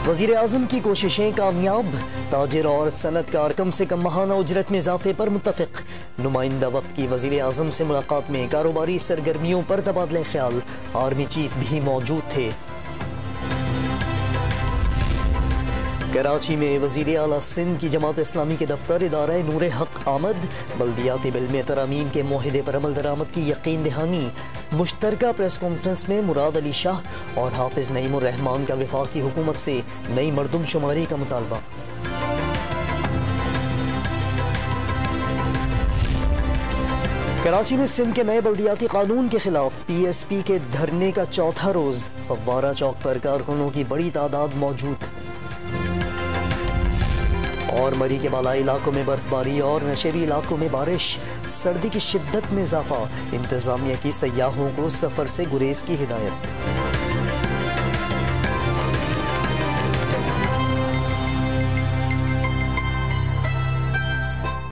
वज़ीर आज़म की कोशिशें कामयाब, ताजिर और सनतकार कम से कम माहाना उजरत में इजाफे पर मुत्तफिक। नुमाइंदा वफ्द की वज़ीर आज़म से मुलाकात में कारोबारी सरगर्मियों पर तबादला ख्याल, आर्मी चीफ भी मौजूद थे। कराची में वज़ीर आला सिंध की जमात इस्लामी के दफ्तर इदारा नूर हक आमद, बल्दियाती बिल में तरमीम के मुआहदे पर अमल दरामद की यकीन दहानी। मुश्तरका प्रेस कॉन्फ्रेंस में मुराद अली शाह और हाफिज नईमुर रहमान का वफाकी हुकूमत से नई मरदमशुमारी का मुतालबा। कराची में सिंध के नए बल्दियाती कानून के खिलाफ PSP के धरने का चौथा रोज, फव्वारा चौक पर कारकुनों की बड़ी तादाद मौजूद। और मरी के बालाई इलाकों में बर्फबारी और नशेबी इलाकों में बारिश, सर्दी की शिद्दत में इजाफा। इंतजामिया की सयाहों को सफर से गुरेज की हिदायत।